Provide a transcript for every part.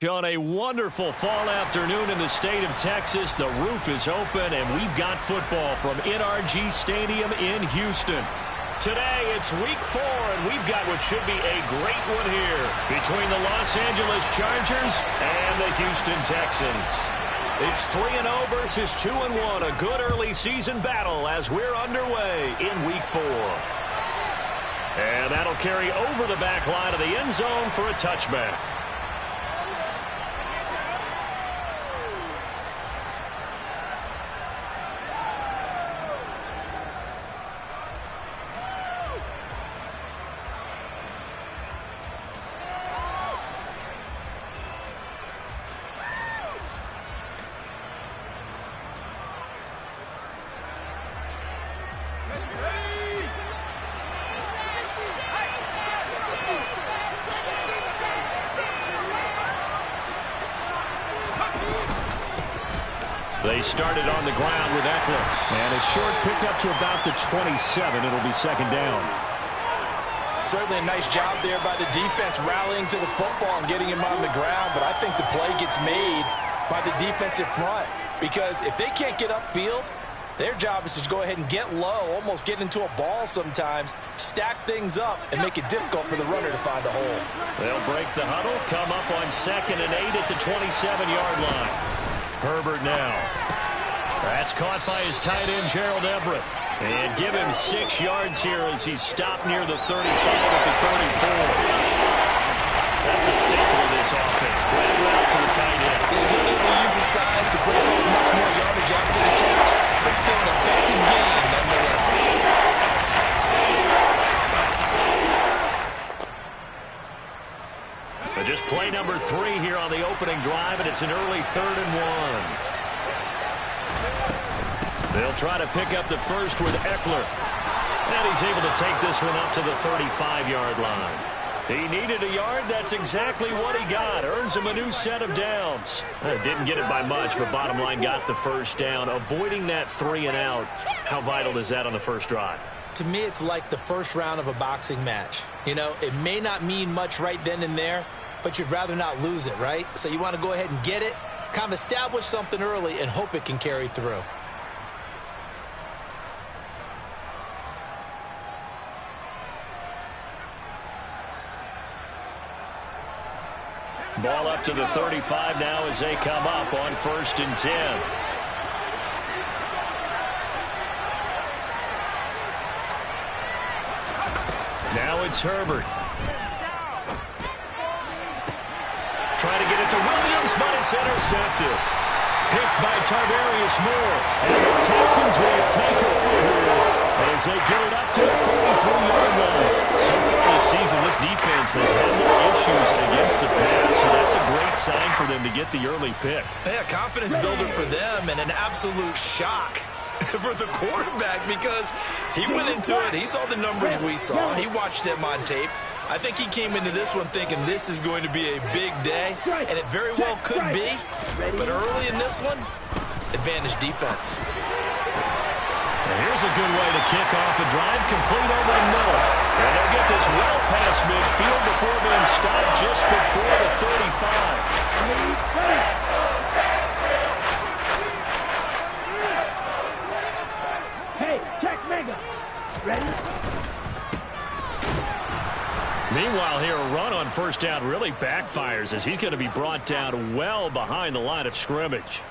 On a wonderful fall afternoon in the state of Texas, the roof is open, and we've got football from NRG Stadium in Houston. Today, it's week 4, and we've got what should be a great one here between the Los Angeles Chargers and the Houston Texans. It's 3-0 versus 2-1, a good early season battle as we're underway in week 4. And that'll carry over the back line of the end zone for a touchback. They started on the ground with Eckler. And a short pickup to about the 27. It'll be second down. Certainly a nice job there by the defense rallying to the football and getting him on the ground. But I think the play gets made by the defensive front. Because if they can't get upfield, their job is to go ahead and get low, almost get into a ball sometimes, stack things up, and make it difficult for the runner to find a hole. They'll break the huddle, come up on 2nd and 8 at the 27-yard line. Herbert now. That's caught by his tight end, Gerald Everett. And give him 6 yards here as he's stopped near the 35 at the 34. That's a staple of this offense. Drag route to the tight end. He's unable to use his size to break off much more yardage after the catch, but still an effective gain nonetheless. Just play number 3 here on the opening drive, and it's an early 3rd and 1. They'll try to pick up the first with Eckler. And he's able to take this one up to the 35-yard line. He needed a yard. That's exactly what he got. Earns him a new set of downs. Didn't get it by much, but bottom line got the first down. Avoiding that 3 and out. How vital is that on the first drive? To me, it's like the first round of a boxing match. You know, it may not mean much right then and there, but you'd rather not lose it, right? So you want to go ahead and get it, kind of establish something early, and hope it can carry through. Ball up to the 35 now as they come up on 1st and 10. Now it's Herbert. Trying to get it to Williams, but it's intercepted. Picked by Tarvarius Moore. And the Texans will take over here as they get it up to the 43-yard line. So far this season, this defense has had their issues against the pass, so that's a great sign for them to get the early pick. Yeah, confidence builder for them and an absolute shock for the quarterback because he went into it. He saw the numbers we saw. He watched them on tape. I think he came into this one thinking this is going to be a big day, and it very well could be. But early in this one, advantage defense. And here's a good way to kick off a drive, complete over the middle. And they'll get this well past midfield before being stopped just before the 35. Hey, check Mega. Ready? Meanwhile, here, a run on first down really backfires as he's going to be brought down well behind the line of scrimmage.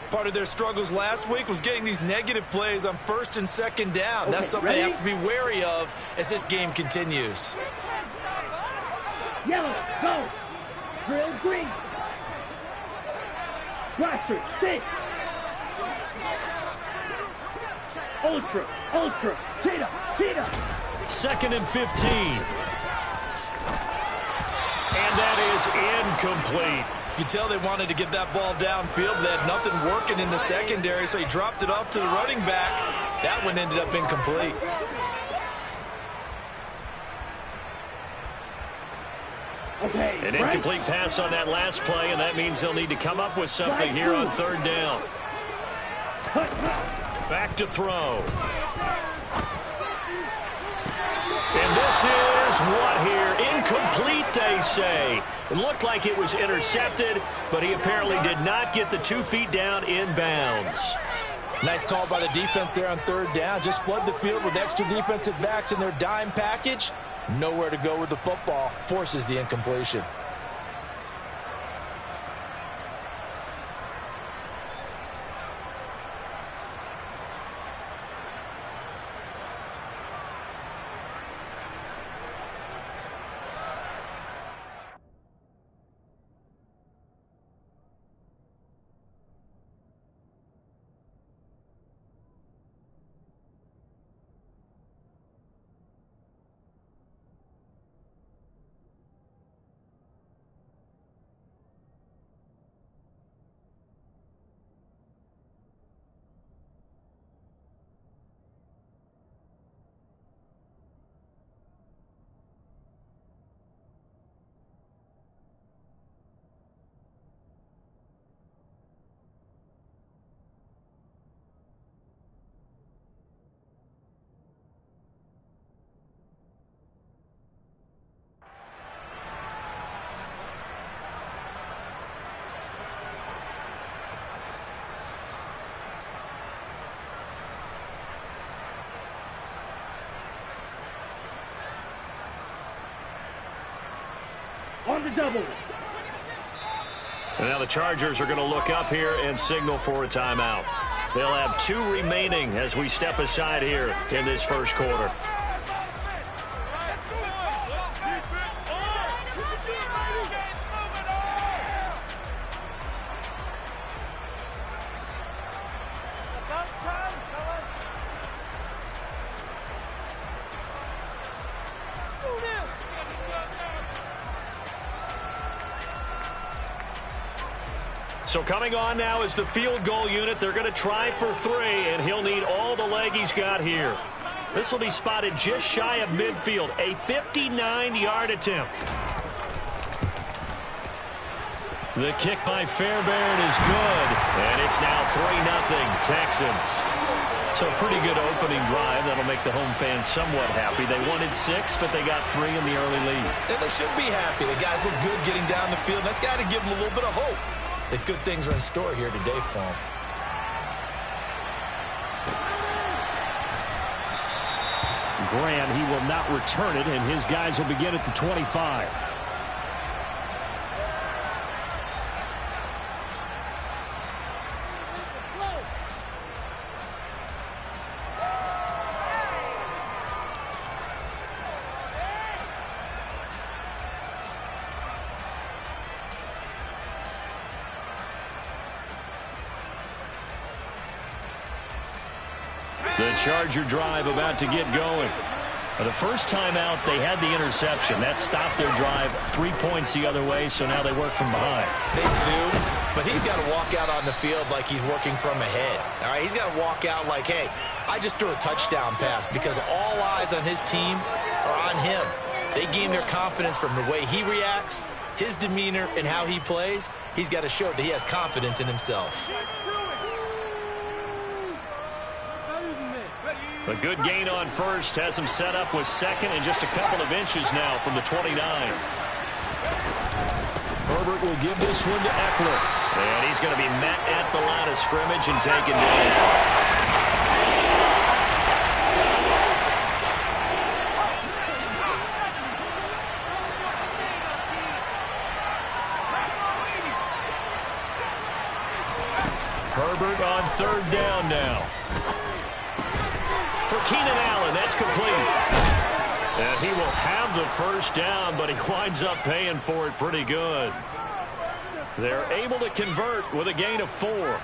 Part of their struggles last week was getting these negative plays on 1st and 2nd down. That's something they have to be wary of as this game continues. Yellow, go. Drill, green. Blaster, 6. Ultra, ultra. Cheetah, cheetah. 2nd and 15. And that is incomplete. You can tell they wanted to get that ball downfield. They had nothing working in the secondary, so he dropped it off to the running back. That one ended up incomplete. Okay, An incomplete pass on that last play, and that means they'll need to come up with something here on 3rd down. Back to throw. And this is goes what here? Incomplete, they say. It looked like it was intercepted, but he apparently did not get the 2 feet down in bounds. Nice call by the defense there on third down. Just flood the field with extra defensive backs in their dime package. Nowhere to go with the football. Forces the incompletion. On the double. And now the Chargers are going to look up here and signal for a timeout. They'll have 2 remaining as we step aside here in this first quarter. So coming on now is the field goal unit. They're going to try for 3, and he'll need all the leg he's got here. This will be spotted just shy of midfield, a 59-yard attempt. The kick by Fairbairn is good, and it's now 3-0 Texans. So a pretty good opening drive. That'll make the home fans somewhat happy. They wanted 6, but they got 3 in the early lead. And they should be happy. The guys look good getting down the field. That's got to give them a little bit of hope that good things are in store here today for them. Graham, he will not return it, and his guys will begin at the 25. The Charger drive about to get going. The first time out, they had the interception. That stopped their drive 3 points the other way, so now they work from behind. They do, but he's got to walk out on the field like he's working from ahead. All right, he's got to walk out like, hey, I just threw a touchdown pass, because all eyes on his team are on him. They gain their confidence from the way he reacts, his demeanor, and how he plays. He's got to show that he has confidence in himself. A good gain on first has him set up with second and just a couple of inches now from the 29. Herbert will give this one to Eckler. And he's going to be met at the line of scrimmage and taken down. Herbert on third down now. For Keenan Allen, that's complete. And he will have the first down, but he winds up paying for it pretty good. They're able to convert with a gain of 4.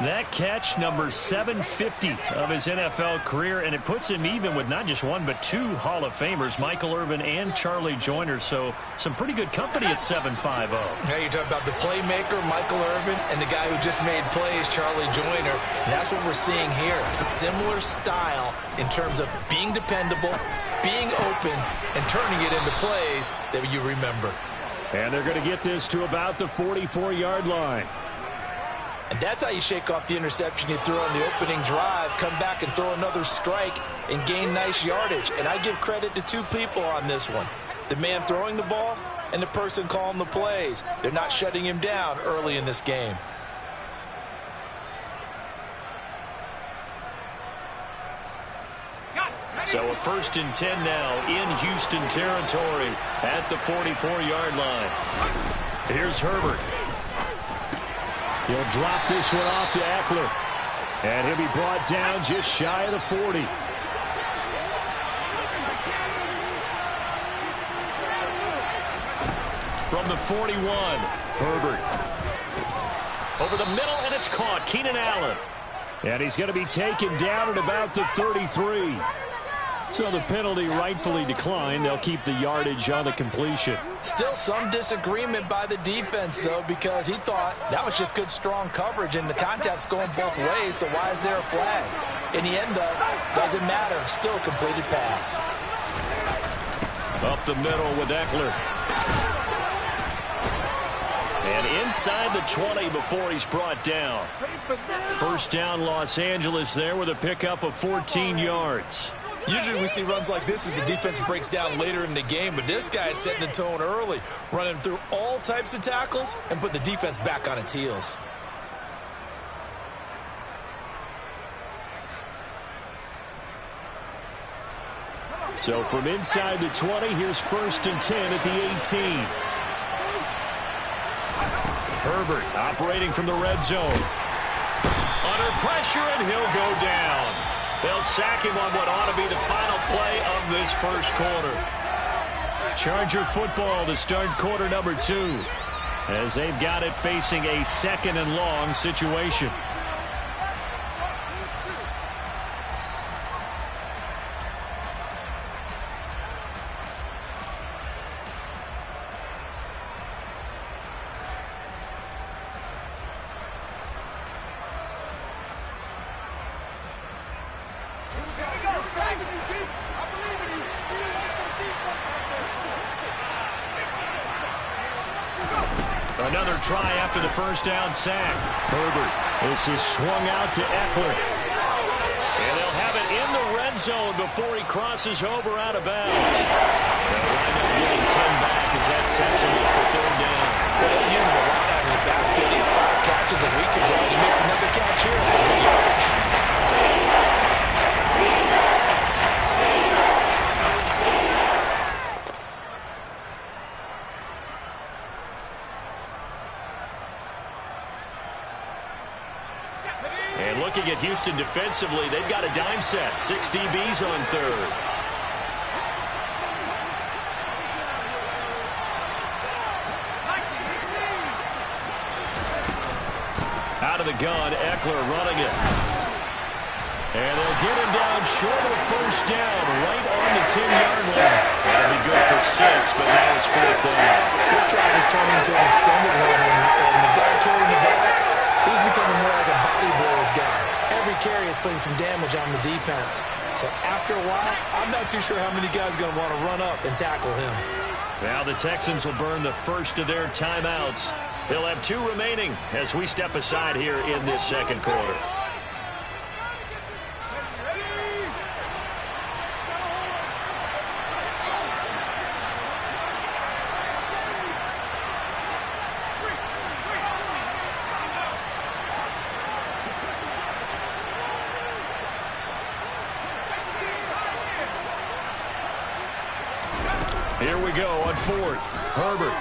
That catch, number 750 of his NFL career, and it puts him even with not just 1 but 2 Hall of Famers, Michael Irvin and Charlie Joyner. So some pretty good company at 750. Now you talk about the playmaker, Michael Irvin, and the guy who just made plays, Charlie Joyner. And that's what we're seeing here. A similar style in terms of being dependable, being open, and turning it into plays that you remember. And they're going to get this to about the 44-yard line. And that's how you shake off the interception you threw on the opening drive, come back and throw another strike and gain nice yardage. And I give credit to two people on this one. The man throwing the ball and the person calling the plays. They're not shutting him down early in this game. So a 1st and 10 now in Houston territory at the 44-yard line. Here's Herbert. He'll drop this one off to Eckler. And he'll be brought down just shy of the 40. From the 41, Herbert. Over the middle, and it's caught. Keenan Allen. And he's going to be taken down at about the 33. So the penalty rightfully declined. They'll keep the yardage on the completion. Still some disagreement by the defense, though, because he thought that was just good, strong coverage, and the contact's going both ways, so why is there a flag? In the end, though, doesn't matter. Still a completed pass. Up the middle with Eckler. And inside the 20 before he's brought down. 1st down, Los Angeles there with a pickup of 14 yards. Usually we see runs like this as the defense breaks down later in the game, but this guy is setting the tone early, running through all types of tackles and put the defense back on its heels. So from inside the 20, here's 1st and 10 at the 18. Herbert operating from the red zone. Under pressure, and he'll go down. They'll sack him on what ought to be the final play of this 1st quarter. Charger football to start quarter number 2, as they've got it facing a 2nd and long situation. Another try after the 1st down sack. Herbert. This is swung out to Eckler. And they'll have it in the red zone before he crosses over out of bounds. They'll wind up getting 10 back as that sets him up for 3rd down. Well, they're using a lot out of the backfield. He had 5 catches a week ago, and he makes another catch here for good yardage. Looking at Houston defensively, they've got a dime set. 6 DBs on 3rd. Out of the gun, Eckler running it. And they'll get him down short of 1st down, right on the 10-yard line. That'll be good for 6, but now it's 4th down. This drive is turning into an extended one, and the guy carrying the ball, he's becoming more like a body blows guy. Every carry is putting some damage on the defense. So after a while, I'm not too sure how many guys are going to want to run up and tackle him. Now the Texans will burn the first of their timeouts. They'll have 2 remaining as we step aside here in this 2nd quarter. Here we go on 4th. Herbert.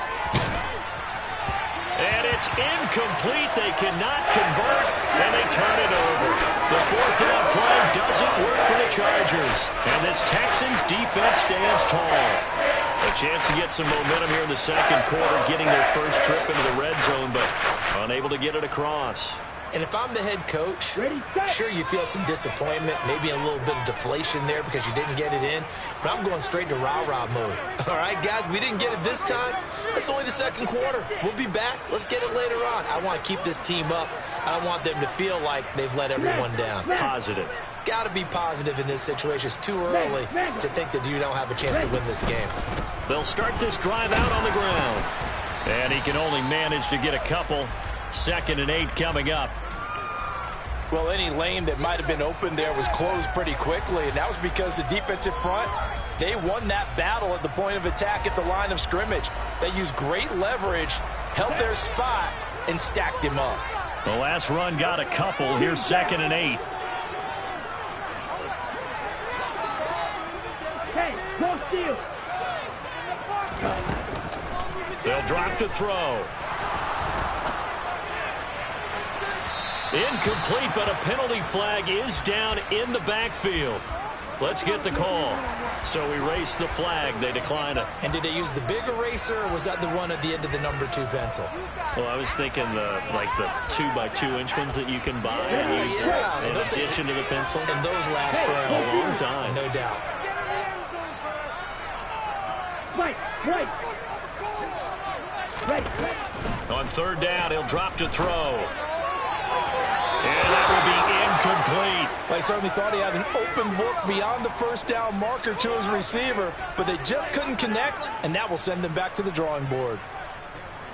And it's incomplete. They cannot convert, and they turn it over. The 4th down play doesn't work for the Chargers. And this Texans defense stands tall. A chance to get some momentum here in the 2nd quarter, getting their first trip into the red zone, but unable to get it across. And if I'm the head coach, sure, you feel some disappointment, maybe a little bit of deflation there because you didn't get it in, but I'm going straight to rah-rah mode. All right, guys, we didn't get it this time. It's only the 2nd quarter. We'll be back. Let's get it later on. I want to keep this team up. I don't want them to feel like they've let everyone down. Positive. Got to be positive in this situation. It's too early to think that you don't have a chance to win this game. They'll start this drive out on the ground. And he can only manage to get a couple. 2nd and 8 coming up. Well, any lane that might have been open there was closed pretty quickly, and that was because the defensive front, they won that battle at the point of attack at the line of scrimmage. They used great leverage, held their spot, and stacked him up. The last run got a couple. Here's 2nd and 8. Hey, no steal. They'll drop to throw. Incomplete, but a penalty flag is down in the backfield. Let's get the call. So erase the flag. They decline it. And did they use the big eraser, or was that the one at the end of the number 2 pencil? Well, I was thinking the 2x2-inch ones that you can buy in addition to the pencil. And those last for a long time. No doubt. Right. On 3rd down, he'll drop to throw. And that will be incomplete. I certainly thought he had an open look beyond the 1st down marker to his receiver, but they just couldn't connect, and that will send them back to the drawing board.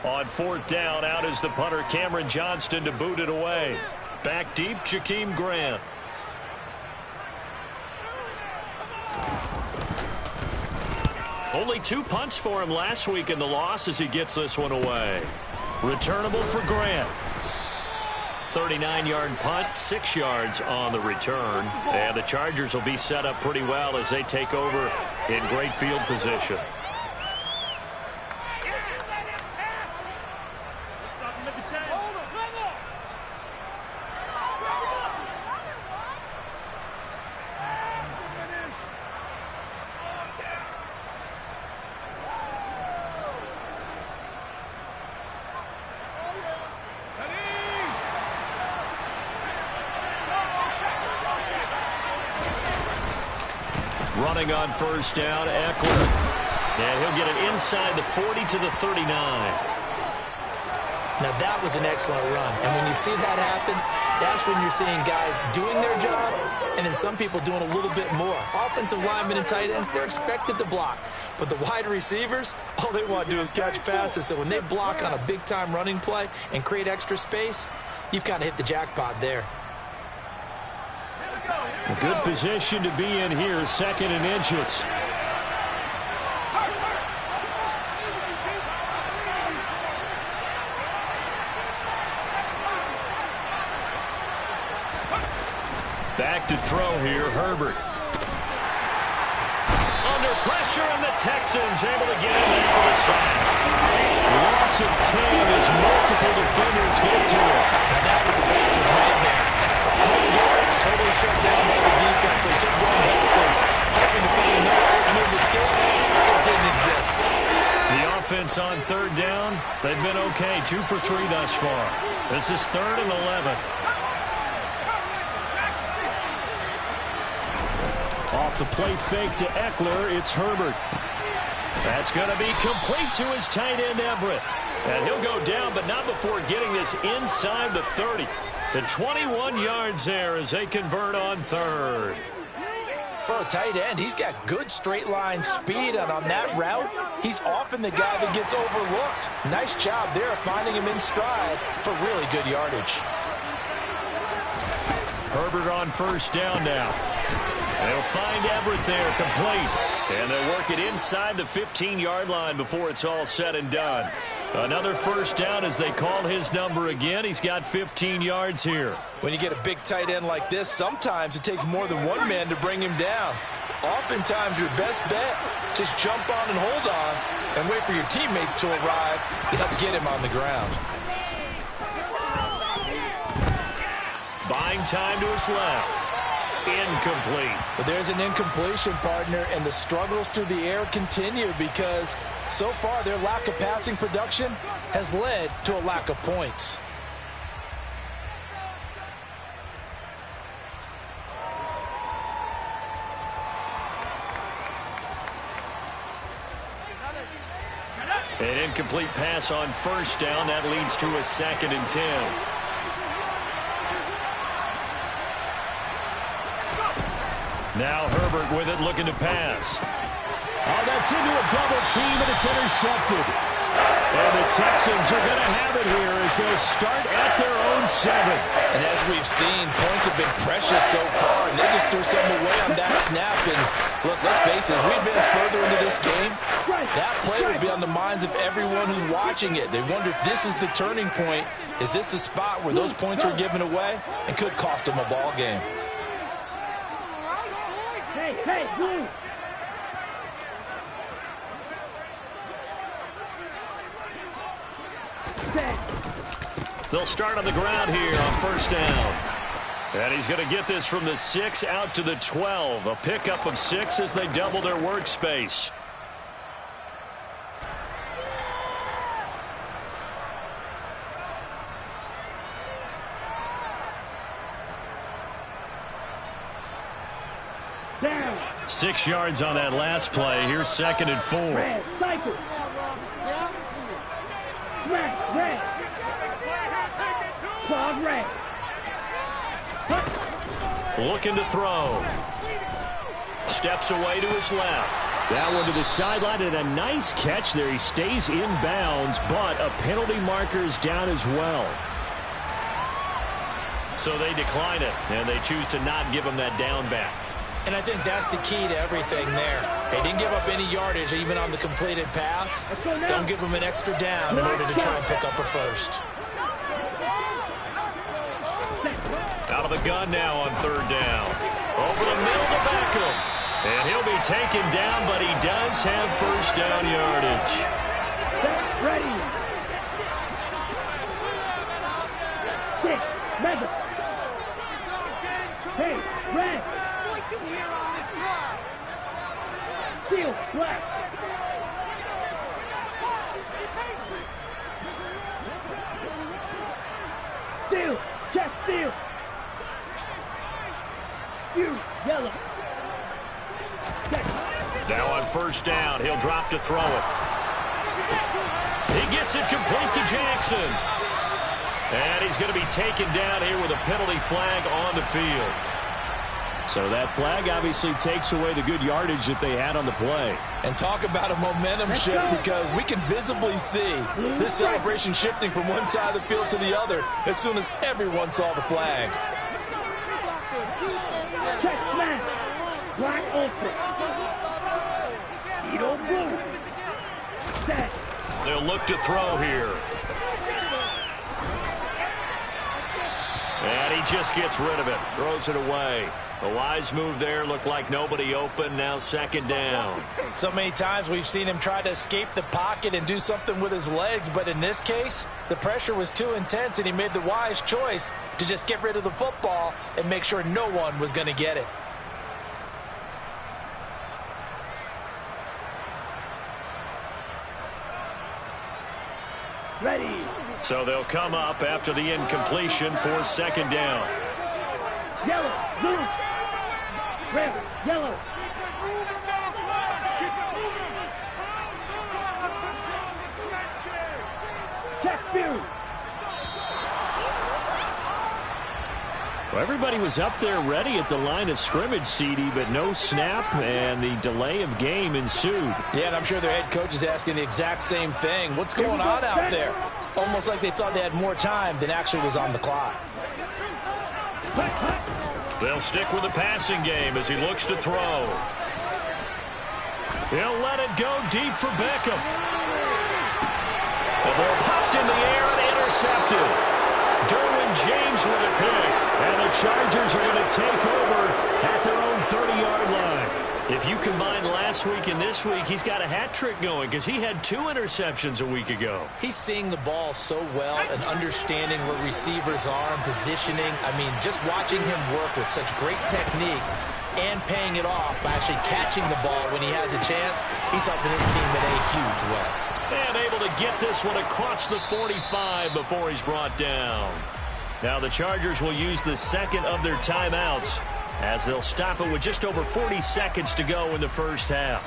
On 4th down, out is the punter, Cameron Johnston, to boot it away. Back deep, Jakeem Grant. Only 2 punts for him last week in the loss as he gets this one away. Returnable for Grant. 39-yard punt, 6 yards on the return. And the Chargers will be set up pretty well as they take over in great field position. Running on 1st down, Eckler. And he'll get it inside the 40 to the 39. Now, that was an excellent run. And when you see that happen, that's when you're seeing guys doing their job and then some people doing a little bit more. Offensive linemen and tight ends, they're expected to block. But the wide receivers, all they want to do is catch passes. So when they block on a big-time running play and create extra space, you've kind of hit the jackpot there. A good position to be in here, 2nd and inches. Back to throw here, Herbert. Under pressure, and the Texans able to get him there for the sack. Loss of 10 as multiple defenders get to him. Now that was a bouncer's nightmare. The front door totally shut down by the defense. They kept going backwards, hoping to find another avenue of escape. It didn't exist. The offense on 3rd down, they've been okay. 2 for 3 thus far. This is 3rd and 11. Off the play fake to Eckler, it's Herbert. That's going to be complete to his tight end, Everett. And he'll go down, but not before getting this inside the 30. The 21 yards there as they convert on 3rd. For a tight end, he's got good straight line speed, and on that route, he's often the guy that gets overlooked. Nice job there of finding him in stride for really good yardage. Herbert on 1st down now. They'll find Everett there, complete. And they'll work it inside the 15-yard line before it's all said and done. Another 1st down as they call his number again. He's got 15 yards here. When you get a big tight end like this, sometimes it takes more than one man to bring him down. Oftentimes, your best bet, just jump on and hold on and wait for your teammates to arrive to help get him on the ground. Buying time to his left. Incomplete. But there's an incompletion, partner, and the struggles through the air continue because so far their lack of passing production has led to a lack of points. An incomplete pass on 1st down. That leads to a 2nd and 10. Now Herbert with it, looking to pass. Oh, that's into a double team, and it's intercepted. And the Texans are going to have it here as they'll start at their own 7. And as we've seen, points have been precious so far, and they just threw something away on that snap. And look, let's face it, as we advance further into this game, that play will be on the minds of everyone who's watching it. They wonder if this is the turning point. Is this the spot where those points are given away and could cost them a ball game? Hey, move! They'll start on the ground here on first down. And he's going to get this from the 6 out to the 12. A pickup of 6 as they double their workspace. Down. 6 yards on that last play. Here's 2nd and 4. Red, cycle. Red. Quad red. Looking to throw. Steps away to his left. That one to the sideline, and a nice catch there. He stays in bounds, but a penalty marker is down as well. So they decline it, and they choose to not give him that down back. And I think that's the key to everything there. They didn't give up any yardage even on the completed pass. Don't give them an extra down in order to try and pick up a first. Out of the gun now on 3rd down. Over the middle to Beckham. And he'll be taken down, but he does have first down yardage. Ready. 6, Mega. Hey, red. Steel, black. Steel, chest steel. You, yellow. Now on first down, he'll drop to throw it. He gets it complete to Jackson. And he's going to be taken down here with a penalty flag on the field. So that flag obviously takes away the good yardage that they had on the play. And talk about a momentum shift, because we can visibly see this celebration shifting from one side of the field to the other as soon as everyone saw the flag. Check smash. Black ultra. Edo blue. Set. They'll look to throw here. And he just gets rid of it. Throws it away. A wise move there. Looked like nobody open. Now 2nd down. So many times we've seen him try to escape the pocket and do something with his legs, but in this case, the pressure was too intense, and he made the wise choice to just get rid of the football and make sure no one was going to get it. Ready. So they'll come up after the incompletion for 2nd down. Yellow, blue. Red, yellow. Check Fury. Well, everybody was up there ready at the line of scrimmage, CD, but no snap, and the delay of game ensued. Yeah, and I'm sure their head coach is asking the exact same thing. What's going on out there? Almost like they thought they had more time than actually was on the clock. They'll stick with the passing game as he looks to throw. He'll let it go deep for Beckham. The ball popped in the air and intercepted. Derwin James with a pick. And the Chargers are going to take over at their own 30-yard line. If you combine last week and this week, he's got a hat trick going because he had 2 interceptions a week ago. He's seeing the ball so well and understanding where receivers are and positioning. I mean, just watching him work with such great technique and paying it off by actually catching the ball when he has a chance, he's helping his team in a huge way. And able to get this one across the 45 before he's brought down. Now the Chargers will use the 2nd of their timeouts as they'll stop it with just over 40 seconds to go in the first half.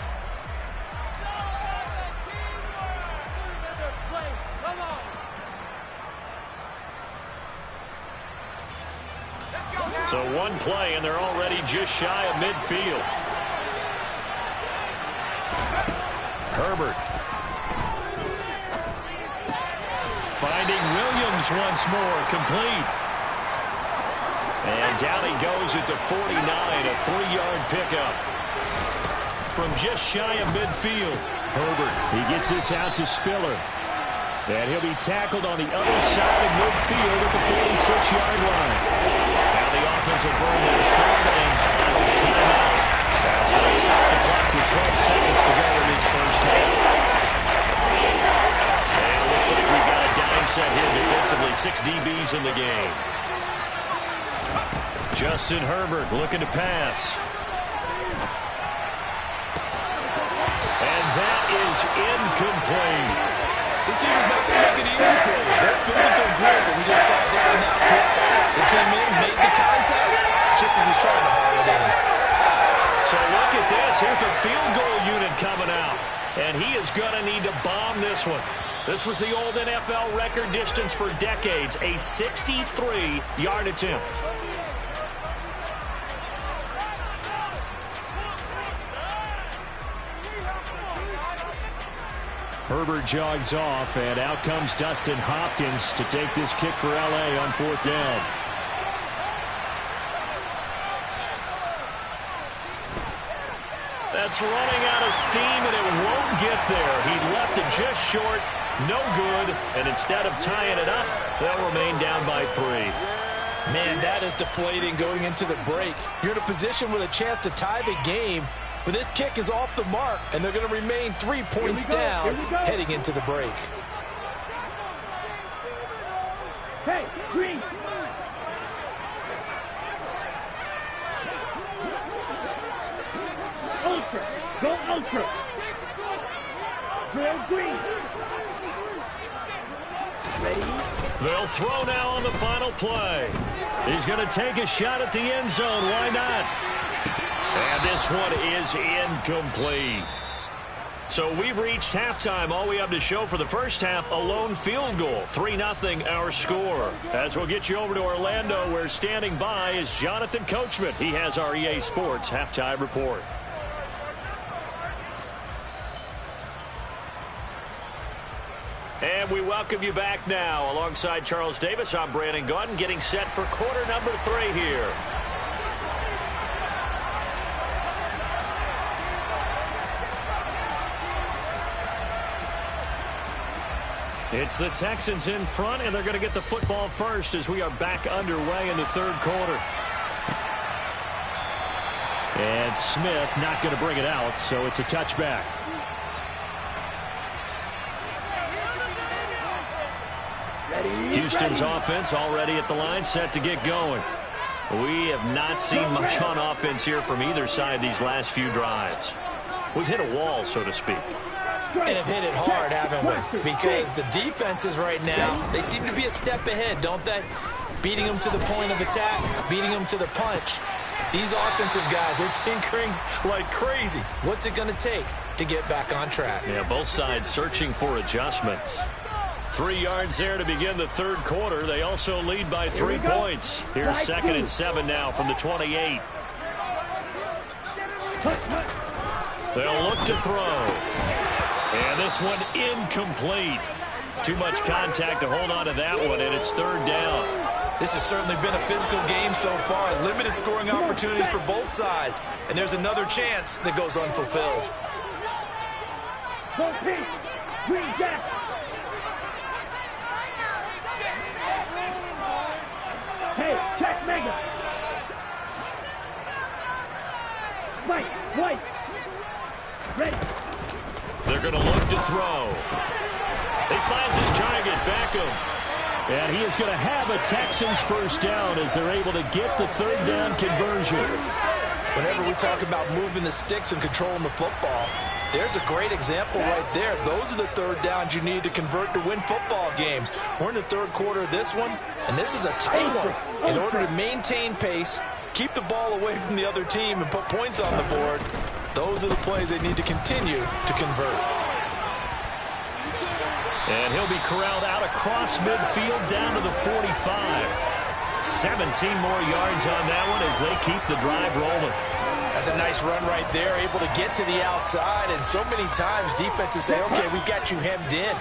So one play, and they're already just shy of midfield. Herbert. Mahomes once more, complete. And down he goes at the 49, a 3-yard pickup. From just shy of midfield, Herbert, he gets this out to Spiller. And he'll be tackled on the other side of midfield at the 46-yard line. Now the offense will burn their third and final timeout as they stop the clock with 12 seconds to go in this first half. And it looks like we've got a dime set here defensively. 6 DBs in the game. Justin Herbert looking to pass. And that is incomplete. This team is not going to make it easy for you. They're a physical group, and we just saw that in that play. They came in, made the contact, just as he's trying to haul it in. So look at this. Here's the field goal unit coming out. And he is going to need to bomb this one. This was the old NFL record distance for decades, a 63-yard attempt. Herbert jogs off, and out comes Dustin Hopkins to take this kick for L.A. on 4th down. That's running out of steam, and it won't get there. He left it just short, no good, and instead of tying it up, they'll remain down by 3. Man, that is deflating going into the break. You're in a position with a chance to tie the game, but this kick is off the mark, and they're going to remain 3 points down heading into the break. Hey, Green. Ultra. Go ultra. Drill Green. Ready? They'll throw now on the final play. He's going to take a shot at the end zone. Why not? And this one is incomplete. So we've reached halftime. All we have to show for the first half, a lone field goal. 3-0 our score. As we'll get you over to Orlando, where standing by is Jonathan Coachman. He has our EA Sports halftime report. And we welcome you back now. Alongside Charles Davis, I'm Brandon Gaudin, getting set for quarter number 3 here. It's the Texans in front, and they're going to get the football first as we are back underway in the 3rd quarter. And Smith not going to bring it out, so it's a touchback. Houston's offense already at the line, set to get going. We have not seen much on offense here from either side these last few drives. We've hit a wall, so to speak. And have hit it hard, haven't we? Because the defenses right now, they seem to be a step ahead, don't they? Beating them to the point of attack, beating them to the punch. These offensive guys are tinkering like crazy. What's it going to take to get back on track? Yeah, both sides searching for adjustments. 3 yards there to begin the 3rd quarter. They also lead by 3 points. Here's 2nd and 7 now from the 28. They'll look to throw. And this one incomplete. Too much contact to hold on to that one, and it's 3rd down. This has certainly been a physical game so far. Limited scoring opportunities for both sides. And there's another chance that goes unfulfilled. Go pink. Green Jack. Hey, check Mega. Mike, White. Ready. They're going to look to throw. He finds his target, Beckham. And he is going to have a Texans first down as they're able to get the 3rd down conversion. Whenever we talk about moving the sticks and controlling the football, there's a great example right there. Those are the 3rd downs you need to convert to win football games. We're in the 3rd quarter of this one, and this is a tight one. In order to maintain pace, keep the ball away from the other team, and put points on the board, those are the plays they need to continue to convert. And he'll be corralled out across midfield down to the 45. 17 more yards on that one as they keep the drive rolling. That's a nice run right there, able to get to the outside, and so many times defenses say, okay, we've got you hemmed in.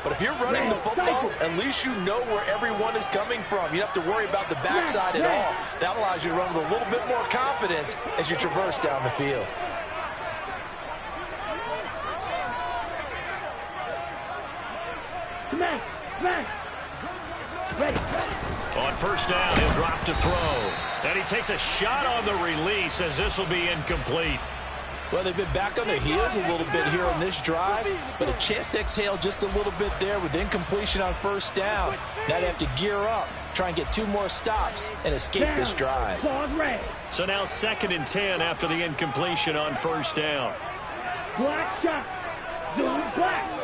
But if you're running the football, at least you know where everyone is coming from. You don't have to worry about the backside at all. That allows you to run with a little bit more confidence as you traverse down the field. Ready. On first down, he'll drop to throw. And he takes a shot on the release as this will be incomplete. Well, they've been back on their heels a little bit here on this drive, but a chance to exhale just a little bit there with incompletion on first down. Now they have to gear up, try and get 2 more stops and escape this drive. So now 2nd and 10 after the incompletion on first down. Black shot. Zoom black.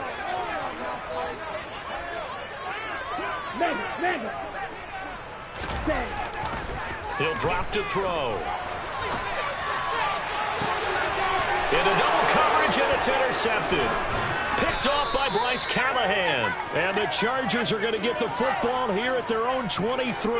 Mega. Stay. He'll drop to throw. Into double coverage, and it's intercepted. Picked off by Bryce Callahan. And the Chargers are going to get the football here at their own 23.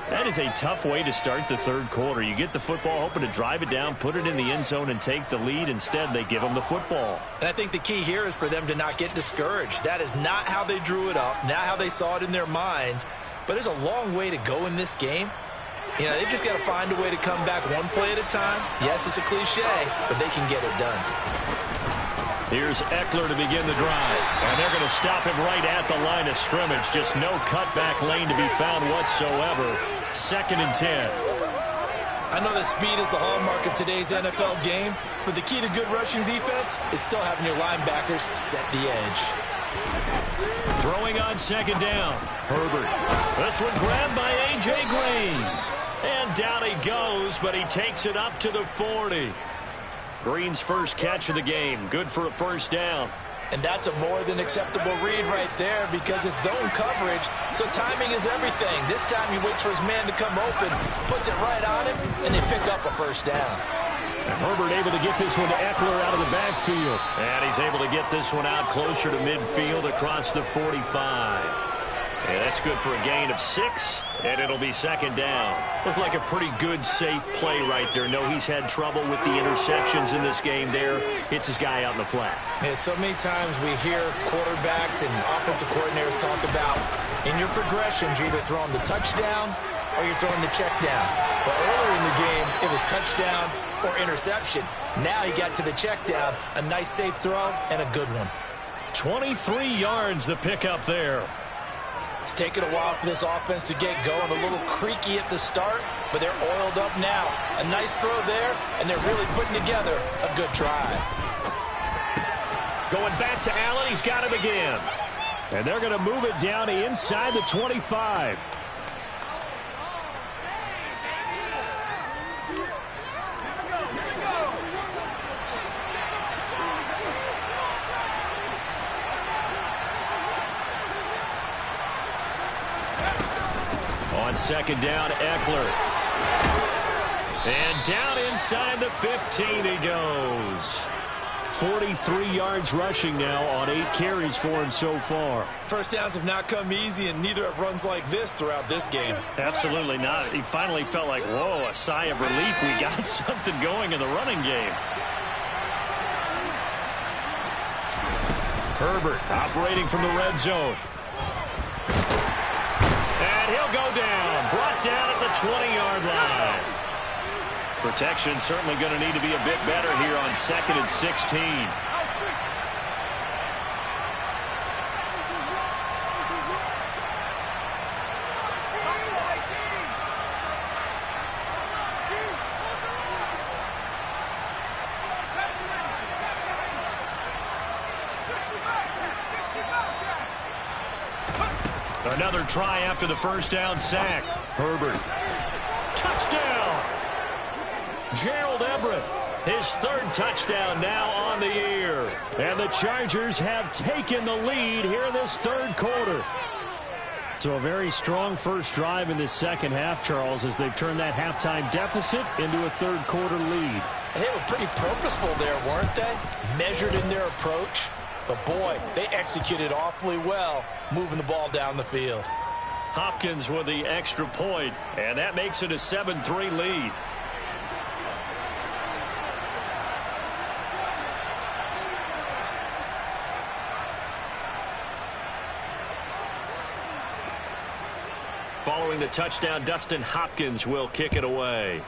That is a tough way to start the 3rd quarter. You get the football, hoping to drive it down, put it in the end zone, and take the lead. Instead, they give them the football. And I think the key here is for them to not get discouraged. That is not how they drew it up, not how they saw it in their minds. But there's a long way to go in this game. You know, they've just got to find a way to come back one play at a time. Yes, it's a cliche, but they can get it done. Here's Eckler to begin the drive. And they're going to stop him right at the line of scrimmage. Just no cutback lane to be found whatsoever. 2nd and 10. I know that speed is the hallmark of today's NFL game, but the key to good rushing defense is still having your linebackers set the edge. Throwing on 2nd down. Herbert. This one grabbed by A.J. Green. And down he goes, but he takes it up to the 40. Green's first catch of the game. Good for a first down. And that's a more than acceptable read right there because it's zone coverage, so timing is everything. This time he waits for his man to come open, puts it right on him, and they pick up a first down. And Herbert able to get this one to Eckler out of the backfield. And he's able to get this one out closer to midfield across the 45. And that's good for a gain of 6, and it'll be 2nd down. Looked like a pretty good, safe play right there. No, he's had trouble with the interceptions in this game there. Hits his guy out in the flat. Yeah, so many times we hear quarterbacks and offensive coordinators talk about in your progressions, you're either throwing the touchdown or you're throwing the check down. But earlier in the game, it was touchdown or interception. Now he got to the check down, a nice safe throw and a good one. 23 yards the pickup there. It's taken a while for this offense to get going. A little creaky at the start, but they're oiled up now. A nice throw there, and they're really putting together a good drive. Going back to Allen, he's got him again. And they're going to move it down to inside the 25. On 2nd down, Eckler. And down inside the 15 he goes. 43 yards rushing now on 8 carries for him so far. First downs have not come easy, and neither have runs like this throughout this game. Absolutely not. He finally felt like, whoa, a sigh of relief. We got something going in the running game. Herbert operating from the red zone. And he'll go down. Brought down at the 20-yard line. Protection certainly going to need to be a bit better here on 2nd and 16. Another try after the first down sack. Herbert. Touchdown! Gerald Everett, his 3rd touchdown now on the year. And the Chargers have taken the lead here in this 3rd quarter. So a very strong first drive in this second half, Charles, as they've turned that halftime deficit into a 3rd quarter lead. And they were pretty purposeful there, weren't they? Measured in their approach. But, boy, they executed awfully well, moving the ball down the field. Hopkins with the extra point, and that makes it a 7-3 lead. Following the touchdown, Dustin Hopkins will kick it away.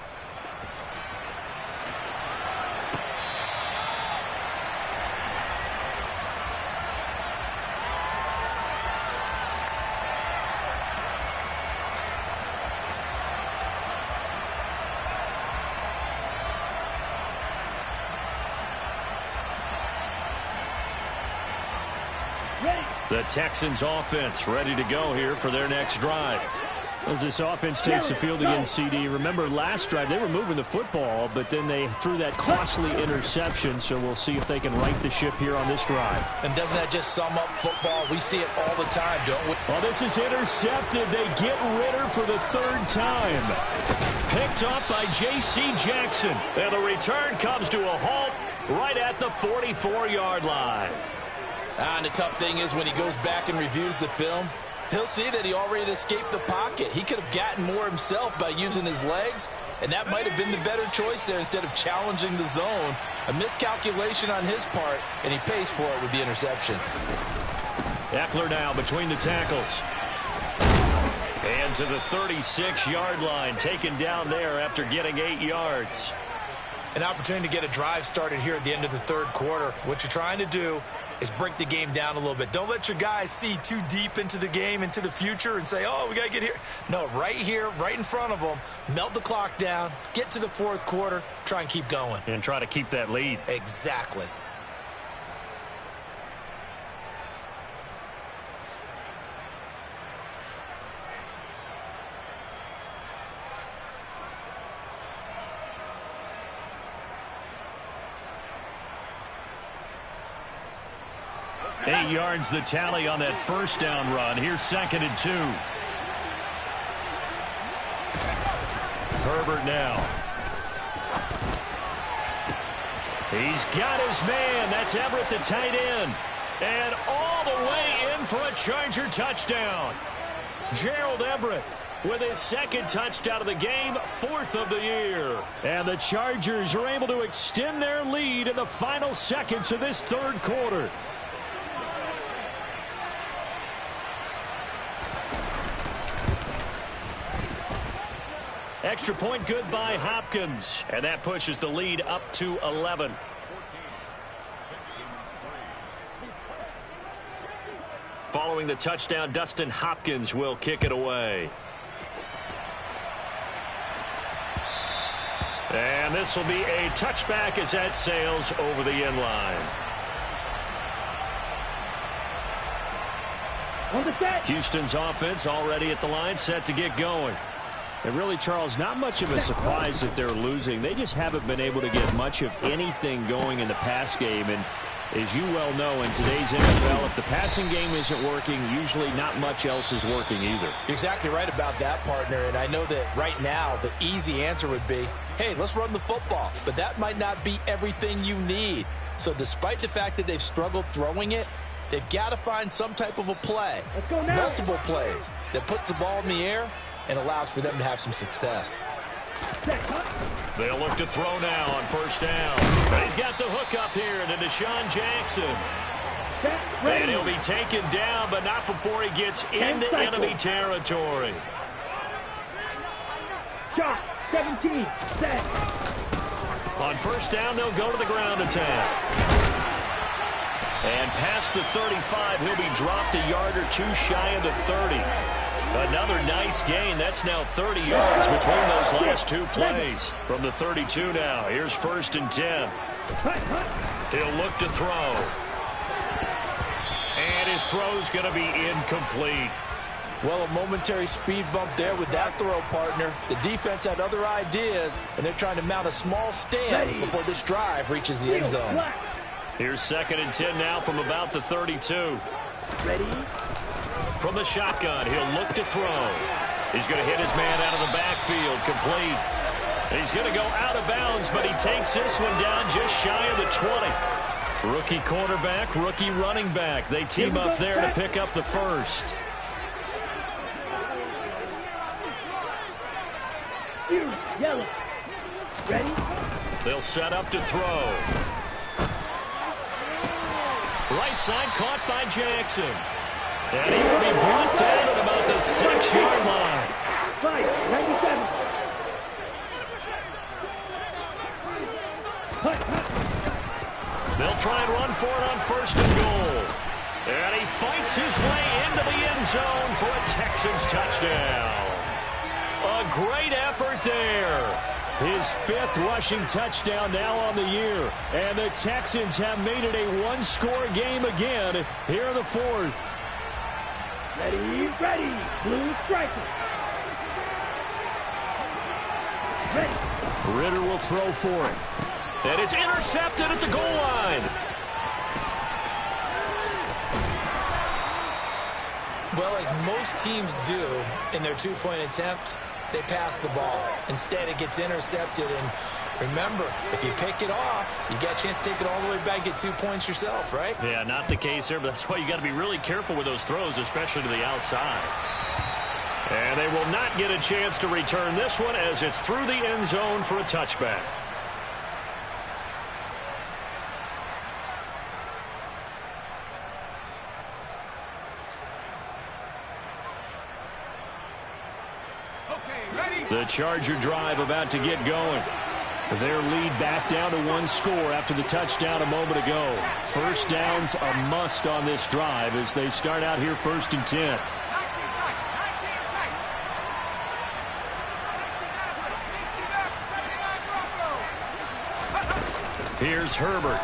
The Texans offense ready to go here for their next drive. As this offense takes the field again, CD, remember last drive they were moving the football, but then they threw that costly interception, so we'll see if they can right the ship here on this drive. And doesn't that just sum up football? We see it all the time, don't we? Well, this is intercepted. They get Ritter for the third time. Picked up by J.C. Jackson. And the return comes to a halt right at the 44-yard line. And the tough thing is when he goes back and reviews the film, he'll see that he already escaped the pocket. He could have gotten more himself by using his legs, and that might have been the better choice there instead of challenging the zone. A miscalculation on his part, and he pays for it with the interception. Eckler now between the tackles. And to the 36-yard line, taken down there after getting 8 yards. An opportunity to get a drive started here at the end of the third quarter. What you're trying to do is break the game down a little bit. Don't let your guys see too deep into the game, into the future, and say, oh, we got to get here. No, right here, right in front of them, melt the clock down, get to the fourth quarter, try and keep going. And try to keep that lead. Exactly. Eight yards the tally on that first down run. Here's 2nd and 2. Herbert now. He's got his man. That's Everett, the tight end. And all the way in for a Charger touchdown. Gerald Everett with his 2nd touchdown of the game, 4th of the year. And the Chargers are able to extend their lead in the final seconds of this third quarter. Extra point good by Hopkins. And that pushes the lead up to 11. Following the touchdown, Dustin Hopkins will kick it away. And this will be a touchback as that sails over the end line. Houston's offense already at the line, set to get going. And really, Charles, not much of a surprise that they're losing. They just haven't been able to get much of anything going in the pass game. And as you well know, in today's NFL, if the passing game isn't working, usually not much else is working either. You're exactly right about that, partner. And I know that right now the easy answer would be, hey, let's run the football. But that might not be everything you need. So despite the fact that they've struggled throwing it, they've got to find some type of a play, multiple plays, that puts the ball in the air and allows for them to have some success. They'll look to throw now on first down. But he's got the hook up here to Deshaun Jackson. And he'll be taken down, but not before he gets into enemy territory. Shot, 17, set. On first down, they'll go to the ground attack. And past the 35, he'll be dropped a yard or two shy of the 30. Another nice gain. That's now 30 yards between those last two plays. From the 32 now, here's 1st and 10. He'll look to throw. And his throw's going to be incomplete. Well, a momentary speed bump there with that throw, partner. The defense had other ideas, and they're trying to mount a small stand before this drive reaches the end zone. Here's 2nd and 10 now from about the 32. Ready? From the shotgun, he'll look to throw. He's going to hit his man out of the backfield, complete. He's going to go out of bounds, but he takes this one down just shy of the 20. Rookie quarterback, rookie running back. They team up there to pick up the first. Yellow. Ready? They'll set up to throw. Right side caught by Jackson. And he will be brought down at about the 6-yard line. Fight, 97. They'll try and run for it on 1st and goal. And he fights his way into the end zone for a Texans touchdown. A great effort there. His 5th rushing touchdown now on the year. And the Texans have made it a one-score game again here in the 4th. Ready, ready. Blue striker. Ready. Ritter will throw for it. And it's intercepted at the goal line. Well, as most teams do in their two-point attempt, they pass the ball. Instead, it gets intercepted. And remember, if you pick it off, you got a chance to take it all the way back, get 2 points yourself, right? Yeah, not the case there, but that's why you got to be really careful with those throws, especially to the outside. And they will not get a chance to return this one as it's through the end zone for a touchback. The Charger drive about to get going. Their lead back down to 1 score after the touchdown a moment ago. First down's a must on this drive as they start out here 1st and 10. Here's Herbert.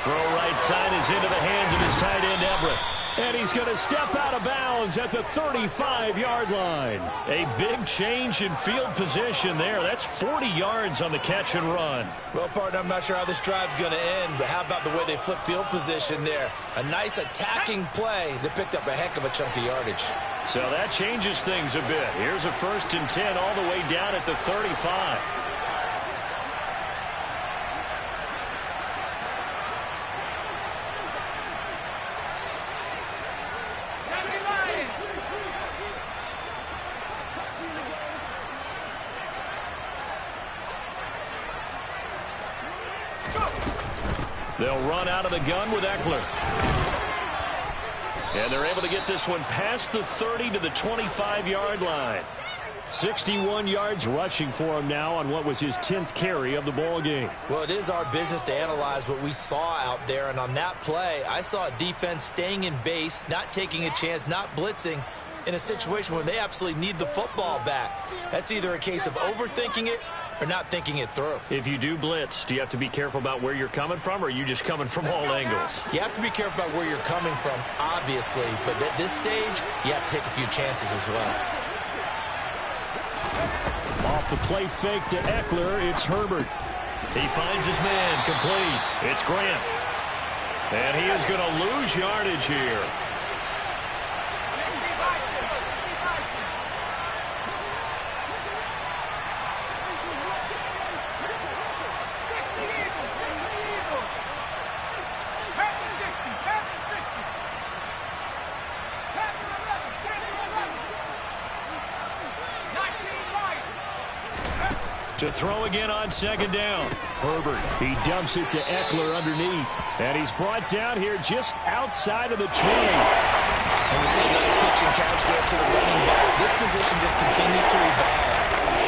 Throw right side is into the hands of his tight end Everett. And he's going to step out of bounds at the 35-yard line. A big change in field position there. That's 40 yards on the catch and run. Well, partner, I'm not sure how this drive's going to end, but how about the way they flip field position there? A nice attacking play that picked up a heck of a chunk of yardage. So that changes things a bit. Here's a 1st and 10 all the way down at the 35. They'll run out of the gun with Eckler. And they're able to get this one past the 30 to the 25-yard line. 61 yards rushing for him now on what was his 10th carry of the ball game. Well, it is our business to analyze what we saw out there. And on that play, I saw a defense staying in base, not taking a chance, not blitzing in a situation where they absolutely need the football back. That's either a case of overthinking it or not thinking it through. If you do blitz, do you have to be careful about where you're coming from, or are you just coming from all angles? You have to be careful about where you're coming from, obviously, but at this stage, you have to take a few chances as well. Off the play fake to Eckler, it's Herbert. He finds his man, complete. It's Grant. And he is going to lose yardage here. To throw again on 2nd down. Herbert, he dumps it to Eckler underneath. And he's brought down here just outside of the 20. And we see another pitch and catch there to the running back. This position just continues to evolve.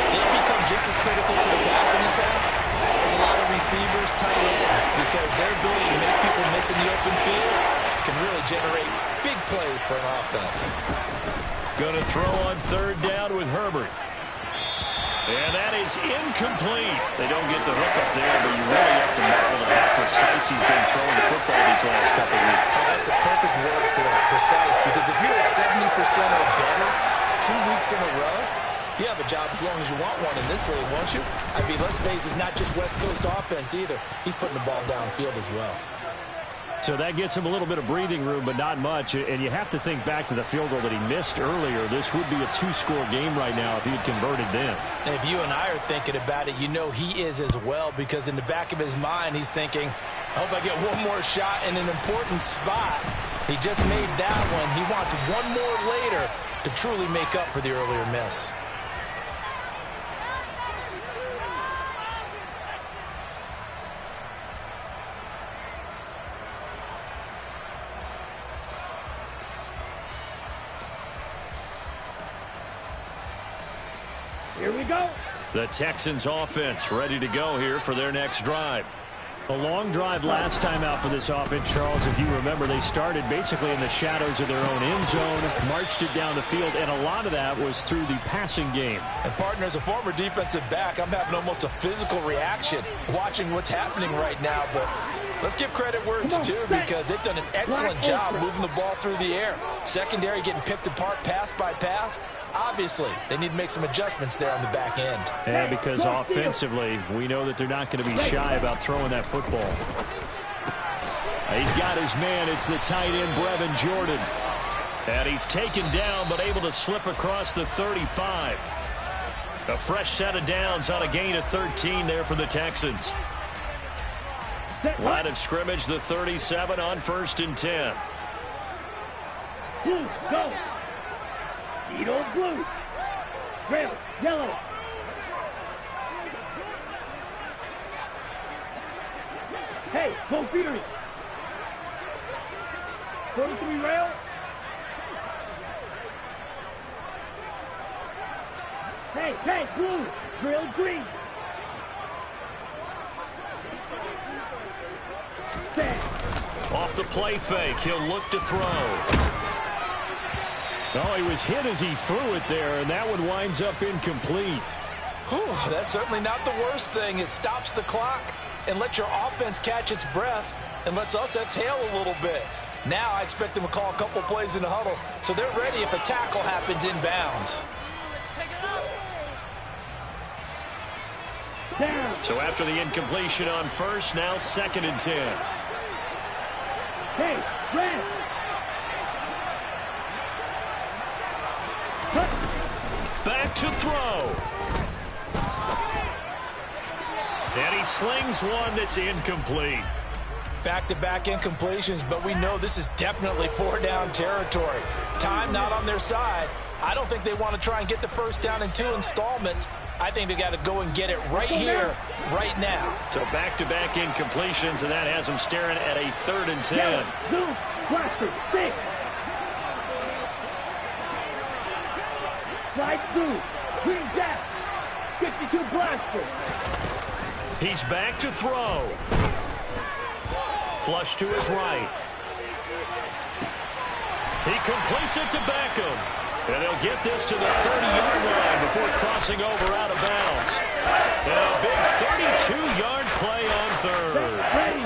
They become just as critical to the passing attack as a lot of receivers, tight ends, because their ability to make people miss in the open field can really generate big plays for an offense. Going to throw on 3rd down with Herbert. And that is incomplete. They don't get the hook up there, but you really have to marvel at how precise he's been throwing the football these last couple of weeks. Oh, that's a perfect word for it, precise, because if you're at 70% or better 2 weeks in a row, you have a job as long as you want one in this league, won't you? I mean, let's face it, it's not just West Coast offense either. He's putting the ball downfield as well. So that gets him a little bit of breathing room, but not much. And you have to think back to the field goal that he missed earlier. This would be a 2-score game right now if he had converted then. And if you and I are thinking about it, you know he is as well, because in the back of his mind, he's thinking, I hope I get one more shot in an important spot. He just made that one. He wants one more later to truly make up for the earlier miss. to go. The Texans offense ready to go here for their next drive. A long drive last time out for this offense, Charles. If you remember, they started basically in the shadows of their own end zone, marched it down the field, and a lot of that was through the passing game. And, partner, as a former defensive back, I'm having almost a physical reaction watching what's happening right now. But let's give credit where it's due, because they've done an excellent job moving the ball through the air. Secondary getting picked apart pass by pass. Obviously, they need to make some adjustments there on the back end. Yeah, because offensively, we know that they're not going to be shy about throwing that football. He's got his man. It's the tight end, Brevin Jordan. And he's taken down, but able to slip across the 35. A fresh set of downs on a gain of 13 there for the Texans. Line of scrimmage, the 37 on 1st and 10. Blue, go. Eagle blue. Red, yellow. Hey, go feeder. 43 rail. Hey, blue. Drill green. Off the play fake, he'll look to throw. Oh, he was hit as he threw it there, and that one winds up incomplete. Whew, that's certainly not the worst thing. It stops the clock and lets your offense catch its breath and lets us exhale a little bit. Now I expect them to call a couple plays in the huddle, so they're ready if a tackle happens inbounds. So after the incompletion on 1st, now 2nd and 10. Hey, red. Back to throw. And he slings one that's incomplete. Back-to-back incompletions, but we know this is definitely 4-down territory. Time not on their side. I don't think they want to try and get the first down in 2 installments. I think they got to go and get it right here, right now. So back-to-back incompletions, and that has them staring at a 3rd and 10. Blue, blaster, 6. Slide through. Green gap. 52 blaster. He's back to throw. Flush to his right. He completes it to Beckham. And he'll get this to the 30-yard line before crossing over out of bounds. And a big 32-yard play on 3rd. Ready.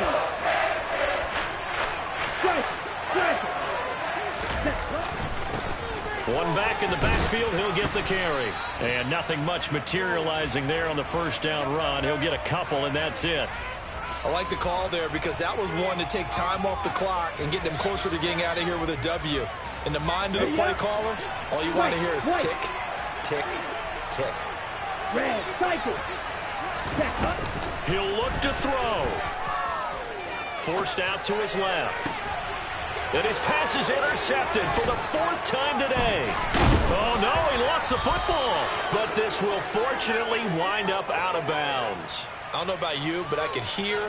Strike. One back in the backfield, he'll get the carry. And nothing much materializing there on the 1st down run. He'll get a couple, and that's it. I like the call there because that was one to take time off the clock and get them closer to getting out of here with a W. In the mind of the play caller, all you want to hear is tick, tick, tick. Red, cycle. He'll look to throw. Forced out to his left. And his pass is intercepted for the 4th time today. Oh, no, he lost the football. But this will fortunately wind up out of bounds. I don't know about you, but I could hear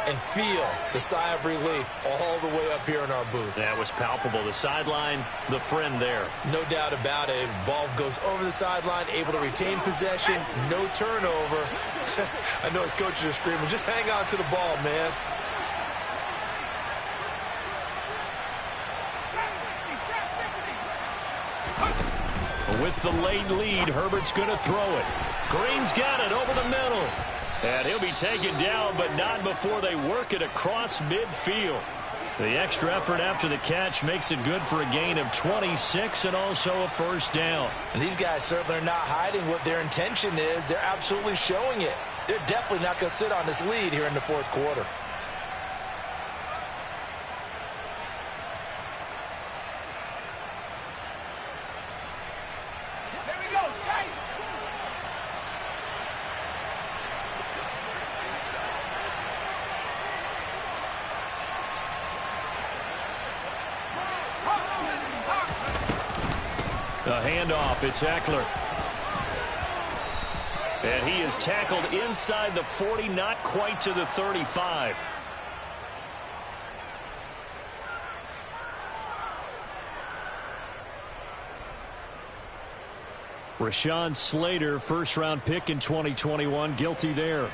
and feel the sigh of relief all the way up here in our booth. That was palpable. The sideline, the friend there. No doubt about it. Ball goes over the sideline, able to retain possession, no turnover. I know his coaches are screaming, just hang on to the ball, man. With the late lead, Herbert's going to throw it. Green's got it over the middle. And he'll be taken down, but not before they work it across midfield. The extra effort after the catch makes it good for a gain of 26 and also a 1st down. And these guys certainly are not hiding what their intention is. They're absolutely showing it. They're definitely not going to sit on this lead here in the 4th quarter. A handoff, it's Eckler. And he is tackled inside the 40, not quite to the 35. Rashawn Slater, first-round pick in 2021, guilty there.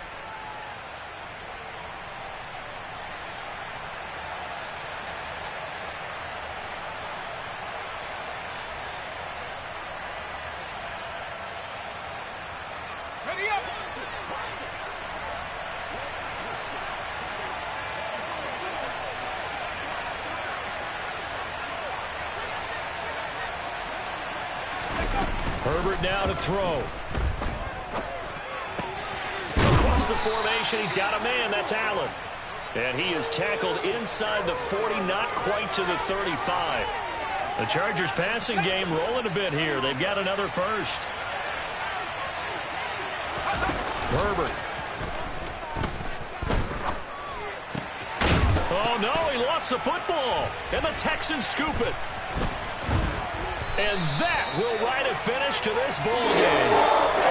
Herbert now to throw. Across the formation, he's got a man. That's Allen. And he is tackled inside the 40, not quite to the 35. The Chargers passing game rolling a bit here. They've got another first. Herbert. Oh, no, he lost the football. And the Texans scoop it. And that will write a finish to this ball game.